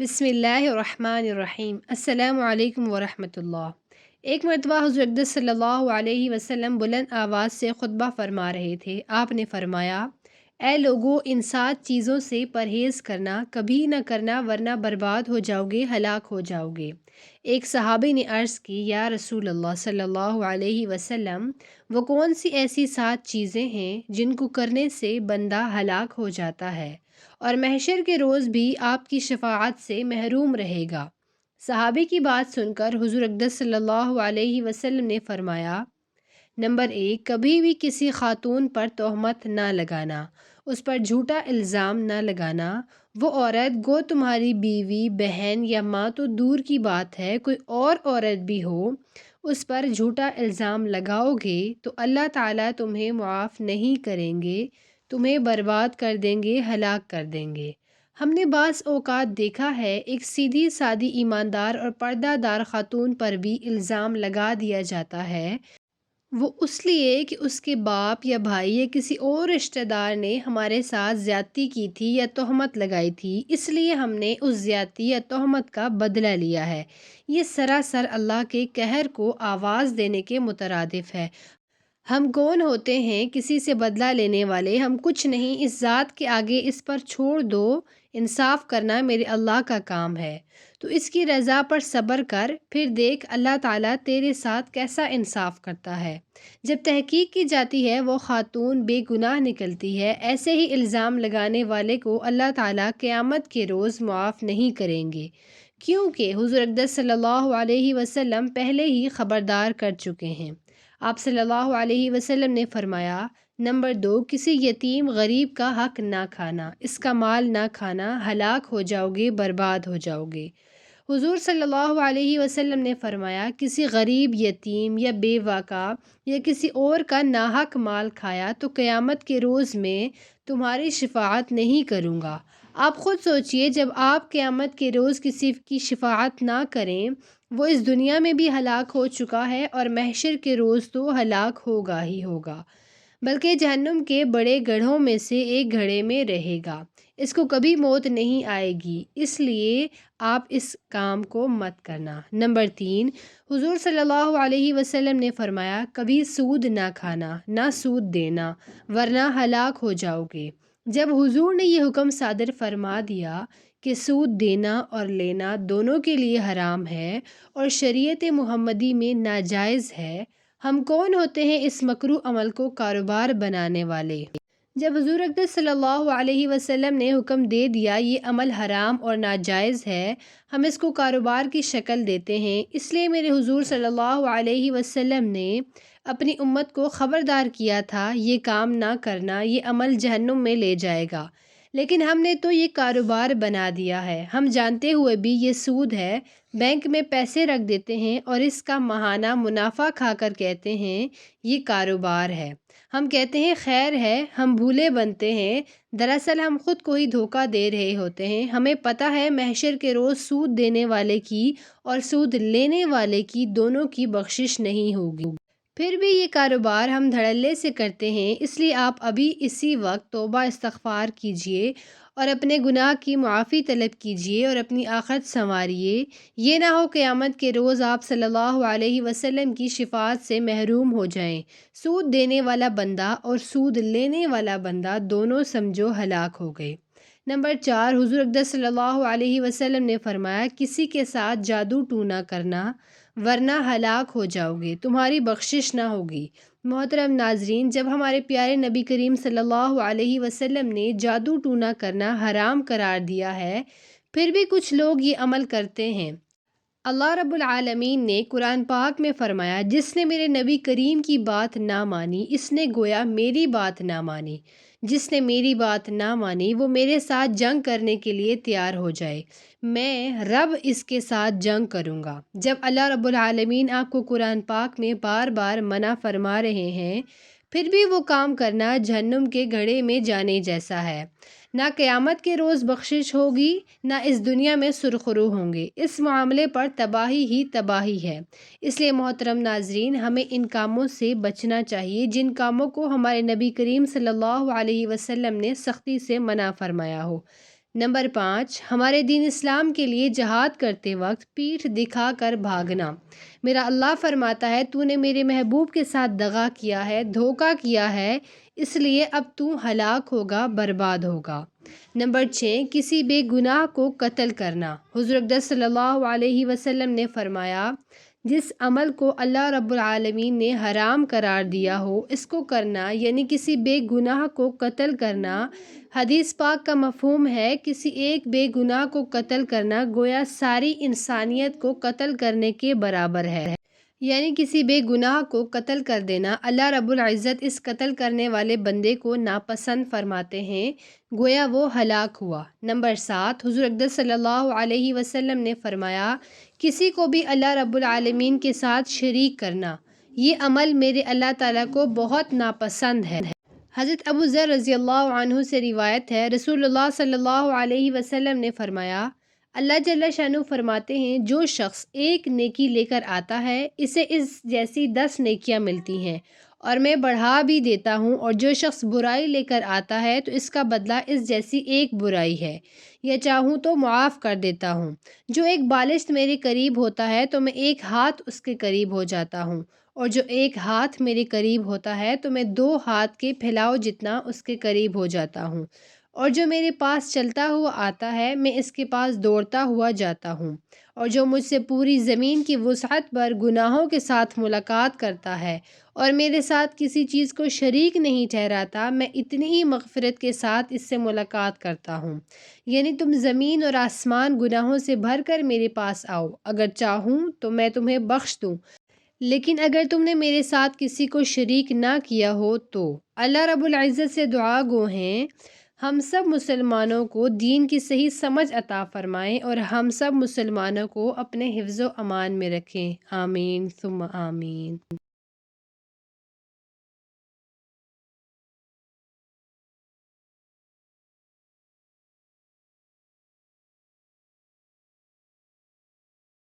بسم اللہ الرحمن الرحیم۔ السلام علیکم ورحمۃ اللہ۔ ایک مرتبہ حضور اقدس صلی اللہ علیہ وسلم بلند آواز سے خطبہ فرما رہے تھے۔ آپ نے فرمایا، اے لوگو، ان 7 چیزوں سے پرہیز کرنا، کبھی نہ کرنا ورنہ برباد ہو جاؤ گے، ہلاک ہو جاؤ گے۔ ایک صحابی نے عرض کی، یا رسول اللہ صلی اللہ علیہ وسلم، وہ کون سی ایسی 7 چیزیں ہیں جن کو کرنے سے بندہ ہلاک ہو جاتا ہے اور محشر کے روز بھی آپ کی شفاعت سے محروم رہے گا؟ صحابی کی بات سن کر حضور اقدس صلی اللہ علیہ وسلم نے فرمایا، نمبر 1، کبھی بھی کسی خاتون پر تہمت نہ لگانا، اس پر جھوٹا الزام نہ لگانا۔ وہ عورت گو تمہاری بیوی، بہن یا ماں تو دور کی بات ہے، کوئی اور عورت بھی ہو، اس پر جھوٹا الزام لگاؤ گے تو اللہ تعالیٰ تمہیں معاف نہیں کریں گے، تمہیں برباد کر دیں گے، ہلاک کر دیں گے۔ ہم نے بعض اوقات دیکھا ہے ایک سیدھی سادی ایماندار اور پردہ دار خاتون پر بھی الزام لگا دیا جاتا ہے، وہ اس لیے کہ اس کے باپ یا بھائی یا کسی اور رشتہ دار نے ہمارے ساتھ زیادتی کی تھی یا تہمت لگائی تھی، اس لیے ہم نے اس زیادتی یا تہمت کا بدلہ لیا ہے۔ یہ سراسر اللہ کے قہر کو آواز دینے کے مترادف ہے۔ ہم کون ہوتے ہیں کسی سے بدلہ لینے والے؟ ہم کچھ نہیں، اس ذات کے آگے اس پر چھوڑ دو، انصاف کرنا میرے اللہ کا کام ہے۔ تو اس کی رضا پر صبر کر، پھر دیکھ اللہ تعالیٰ تیرے ساتھ کیسا انصاف کرتا ہے۔ جب تحقیق کی جاتی ہے وہ خاتون بے گناہ نکلتی ہے، ایسے ہی الزام لگانے والے کو اللہ تعالیٰ قیامت کے روز معاف نہیں کریں گے، کیونکہ حضور اقدس صلی اللہ علیہ وسلم پہلے ہی خبردار کر چکے ہیں۔ آپ صلی اللہ علیہ وسلم نے فرمایا، نمبر 2، کسی یتیم غریب کا حق نہ کھانا، اس کا مال نہ کھانا، ہلاک ہو جاؤ گے، برباد ہو جاؤ گے۔ حضور صلی اللہ علیہ وسلم نے فرمایا، کسی غریب، یتیم یا بیوہ کا یا کسی اور کا ناحق مال کھایا تو قیامت کے روز میں تمہاری شفاعت نہیں کروں گا۔ آپ خود سوچئے، جب آپ قیامت کے روز کسی کی شفاعت نہ کریں، وہ اس دنیا میں بھی ہلاک ہو چکا ہے اور محشر کے روز تو ہلاک ہوگا ہی ہوگا، بلکہ جہنم کے بڑے گڑھوں میں سے ایک گڑھے میں رہے گا۔ اس کو کبھی موت نہیں آئے گی، اس لیے آپ اس کام کو مت کرنا۔ نمبر 3، حضور صلی اللہ علیہ وسلم نے فرمایا، کبھی سود نہ کھانا، نہ سود دینا، ورنہ ہلاک ہو جاؤ گے۔ جب حضور نے یہ حکم صادر فرما دیا کہ سود دینا اور لینا دونوں کے لیے حرام ہے اور شریعت محمدی میں ناجائز ہے، ہم کون ہوتے ہیں اس مکروہ عمل کو کاروبار بنانے والے؟ جب حضور اقدس صلی اللہ علیہ وسلم نے حکم دے دیا یہ عمل حرام اور ناجائز ہے، ہم اس کو کاروبار کی شکل دیتے ہیں۔ اس لیے میرے حضور صلی اللہ علیہ وسلم نے اپنی امت کو خبردار کیا تھا، یہ کام نہ کرنا، یہ عمل جہنم میں لے جائے گا، لیکن ہم نے تو یہ کاروبار بنا دیا ہے۔ ہم جانتے ہوئے بھی یہ سود ہے، بینک میں پیسے رکھ دیتے ہیں اور اس کا ماہانہ منافع کھا کر کہتے ہیں یہ کاروبار ہے۔ ہم کہتے ہیں خیر ہے، ہم بھولے بنتے ہیں، دراصل ہم خود کو ہی دھوکہ دے رہے ہوتے ہیں۔ ہمیں پتہ ہے محشر کے روز سود دینے والے کی اور سود لینے والے کی دونوں کی بخشش نہیں ہوگی، پھر بھی یہ کاروبار ہم دھڑلے سے کرتے ہیں۔ اس لیے آپ ابھی اسی وقت توبہ استغفار کیجئے اور اپنے گناہ کی معافی طلب کیجئے اور اپنی آخرت سنواریے، یہ نہ ہو قیامت کے روز آپ صلی اللہ علیہ وسلم کی شفاعت سے محروم ہو جائیں۔ سود دینے والا بندہ اور سود لینے والا بندہ دونوں سمجھو ہلاک ہو گئے۔ نمبر 4، حضور اقدس صلی اللہ علیہ وسلم نے فرمایا، کسی کے ساتھ جادو ٹونا کرنا ورنہ ہلاک ہو جاؤ گے، تمہاری بخشش نہ ہوگی۔ محترم ناظرین، جب ہمارے پیارے نبی کریم صلی اللہ علیہ وسلم نے جادو ٹونا کرنا حرام قرار دیا ہے، پھر بھی کچھ لوگ یہ عمل کرتے ہیں۔ اللہ رب العالمین نے قرآن پاک میں فرمایا، جس نے میرے نبی کریم کی بات نہ مانی، اس نے گویا میری بات نہ مانی۔ جس نے میری بات نہ مانی وہ میرے ساتھ جنگ کرنے کے لیے تیار ہو جائے، میں رب اس کے ساتھ جنگ کروں گا۔ جب اللہ رب العالمین آپ کو قرآن پاک میں بار بار منع فرما رہے ہیں، پھر بھی وہ کام کرنا جہنم کے گڑھے میں جانے جیسا ہے۔ نہ قیامت کے روز بخشش ہوگی، نہ اس دنیا میں سرخرو ہوں گے، اس معاملے پر تباہی ہی تباہی ہے۔ اس لیے محترم ناظرین، ہمیں ان کاموں سے بچنا چاہیے جن کاموں کو ہمارے نبی کریم صلی اللہ علیہ وسلم نے سختی سے منع فرمایا ہو۔ نمبر 5، ہمارے دین اسلام کے لیے جہاد کرتے وقت پیٹھ دکھا کر بھاگنا۔ میرا اللہ فرماتا ہے تو نے میرے محبوب کے ساتھ دغا کیا ہے، دھوکہ کیا ہے، اس لیے اب تو ہلاک ہوگا، برباد ہوگا۔ نمبر 6، کسی بے گناہ کو قتل کرنا۔ حضور اقدس صلی اللہ علیہ وسلم نے فرمایا جس عمل کو اللہ رب العالمین نے حرام قرار دیا ہو اس کو کرنا، یعنی کسی بے گناہ کو قتل کرنا۔ حدیث پاک کا مفہوم ہے کسی ایک بے گناہ کو قتل کرنا گویا ساری انسانیت کو قتل کرنے کے برابر ہے، یعنی کسی بے گناہ کو قتل کر دینا۔ اللہ رب العزت اس قتل کرنے والے بندے کو ناپسند فرماتے ہیں، گویا وہ ہلاک ہوا۔ نمبر 7، حضور اقدس صلی اللہ علیہ وسلم نے فرمایا کسی کو بھی اللہ رب العالمین کے ساتھ شریک کرنا، یہ عمل میرے اللہ تعالیٰ کو بہت ناپسند ہے۔ حضرت ابو ذر رضی اللہ عنہ سے روایت ہے، رسول اللہ صلی اللہ علیہ وسلم نے فرمایا اللہ جل شانہ فرماتے ہیں جو شخص ایک نیکی لے کر آتا ہے اسے اس جیسی 10 نیکیاں ملتی ہیں اور میں بڑھا بھی دیتا ہوں، اور جو شخص برائی لے کر آتا ہے تو اس کا بدلہ اس جیسی ایک برائی ہے، یا چاہوں تو معاف کر دیتا ہوں۔ جو ایک بالشت میرے قریب ہوتا ہے تو میں ایک ہاتھ اس کے قریب ہو جاتا ہوں، اور جو ایک ہاتھ میرے قریب ہوتا ہے تو میں 2 ہاتھ کے پھیلاؤ جتنا اس کے قریب ہو جاتا ہوں، اور جو میرے پاس چلتا ہوا آتا ہے میں اس کے پاس دوڑتا ہوا جاتا ہوں، اور جو مجھ سے پوری زمین کی وسعت پر گناہوں کے ساتھ ملاقات کرتا ہے اور میرے ساتھ کسی چیز کو شریک نہیں ٹھہراتا، میں اتنی ہی مغفرت کے ساتھ اس سے ملاقات کرتا ہوں۔ یعنی تم زمین اور آسمان گناہوں سے بھر کر میرے پاس آؤ، اگر چاہوں تو میں تمہیں بخش دوں، لیکن اگر تم نے میرے ساتھ کسی کو شریک نہ کیا ہو تو۔ اللہ رب العزت سے دعا گو ہیں ہم سب مسلمانوں کو دین کی صحیح سمجھ عطا فرمائیں اور ہم سب مسلمانوں کو اپنے حفظ و امان میں رکھیں، آمین ثم آمین۔